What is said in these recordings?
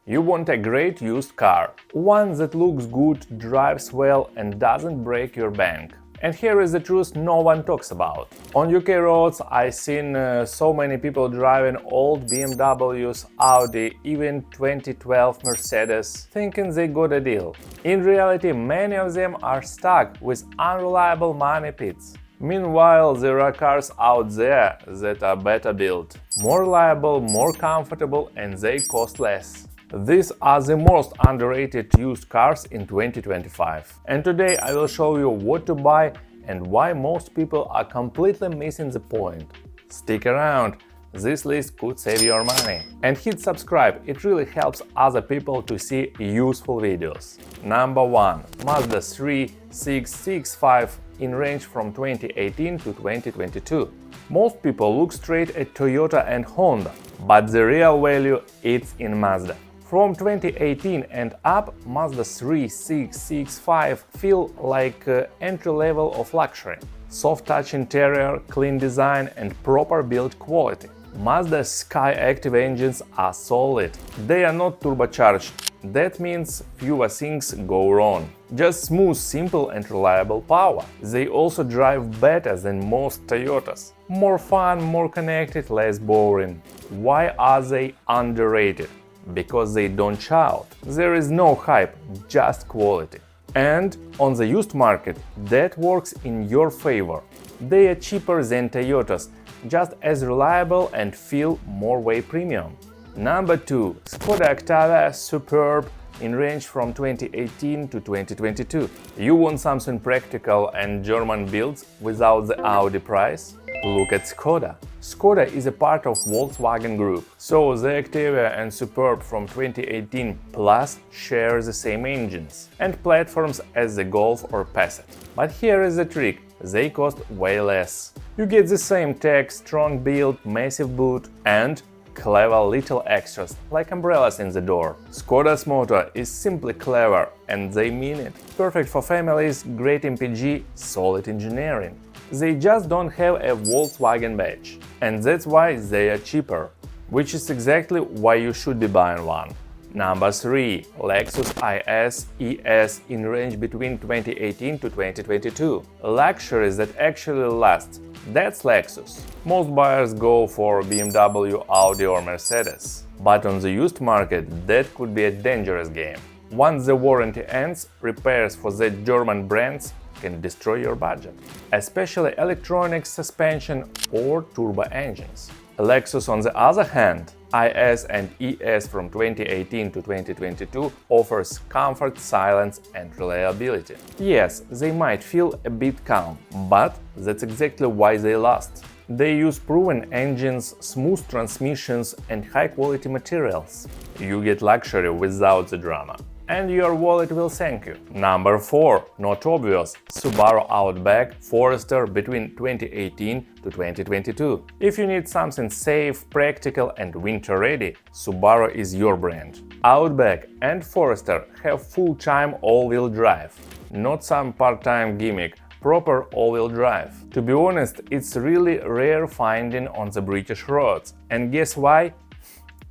You want a great used car, one that looks good, drives well and doesn't break your bank. And here is the truth no one talks about. On UK roads I've seen so many people driving old BMWs, Audi, even 2012 Mercedes, thinking they got a deal. In reality, many of them are stuck with unreliable money pits. Meanwhile, there are cars out there that are better built, more reliable, more comfortable, and they cost less. These are the most underrated used cars in 2025. And today I will show you what to buy and why most people are completely missing the point. Stick around, this list could save your money. And hit subscribe, it really helps other people to see useful videos. Number 1. Mazda 3 665 in range from 2018 to 2022. Most people look straight at Toyota and Honda, but the real value is in Mazda. From 2018 and up, Mazda 3 665 feel like entry level of luxury. Soft touch interior, clean design and proper build quality. Mazda's Sky-active engines are solid. They are not turbocharged. That means fewer things go wrong. Just smooth, simple and reliable power. They also drive better than most Toyotas. More fun, more connected, less boring. Why are they underrated? Because they don't shout. There is no hype, just quality. And on the used market, that works in your favor. They are cheaper than Toyotas, just as reliable and feel more way premium. Number 2. Skoda Octavia Superb in range from 2018 to 2022. You want something practical and German builds without the Audi price? Look at Skoda. Skoda is a part of Volkswagen Group, so the Octavia and Superb from 2018 Plus share the same engines and platforms as the Golf or Passat. But here is the trick, they cost way less. You get the same tech, strong build, massive boot and clever little extras, like umbrellas in the door. Skoda's motto is simply clever, and they mean it. Perfect for families, great MPG, solid engineering. They just don't have a Volkswagen badge. And that's why they are cheaper, which is exactly why you should be buying one. Number 3. Lexus IS ES in range between 2018 to 2022. Luxuries that actually last. That's Lexus. Most buyers go for BMW, Audi or Mercedes. But on the used market, that could be a dangerous game. Once the warranty ends, repairs for the German brands can destroy your budget, especially electronics, suspension or turbo engines. Lexus, on the other hand, IS and ES from 2018 to 2022 offers comfort, silence and reliability. Yes, they might feel a bit calm, but that's exactly why they last. They use proven engines, smooth transmissions and high-quality materials. You get luxury without the drama. And your wallet will thank you. Number 4. Not obvious. Subaru Outback Forester between 2018 to 2022. If you need something safe, practical and winter-ready, Subaru is your brand. Outback and Forester have full-time all-wheel drive. Not some part-time gimmick, proper all-wheel drive. To be honest, it's really rare finding on the British roads. And guess why?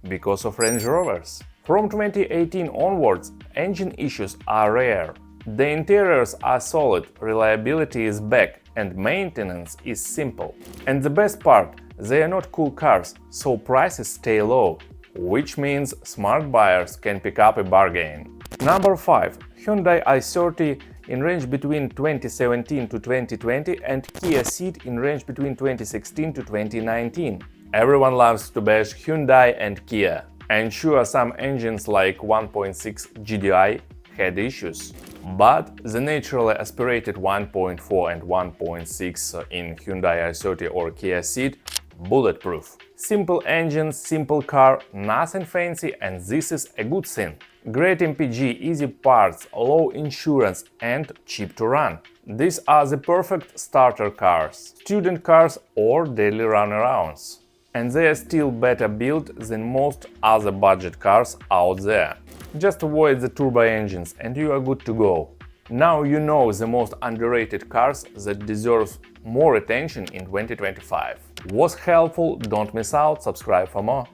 Because of Range Rovers. From 2018 onwards, engine issues are rare. The interiors are solid, reliability is back, and maintenance is simple. And the best part, they are not cool cars, so prices stay low, which means smart buyers can pick up a bargain. Number 5. Hyundai i30 in range between 2017 to 2020 and Kia Ceed in range between 2016 to 2019. Everyone loves to bash Hyundai and Kia. And sure, some engines like 1.6 GDI had issues, but the naturally aspirated 1.4 and 1.6 in Hyundai i30 or Kia Ceed bulletproof. Simple engine, simple car, nothing fancy, and this is a good thing. Great MPG, easy parts, low insurance and cheap to run. These are the perfect starter cars, student cars or daily runarounds. And they are still better built than most other budget cars out there. Just avoid the turbo engines and you are good to go. Now you know the most underrated cars that deserve more attention in 2025. Was helpful? Don't miss out, subscribe for more.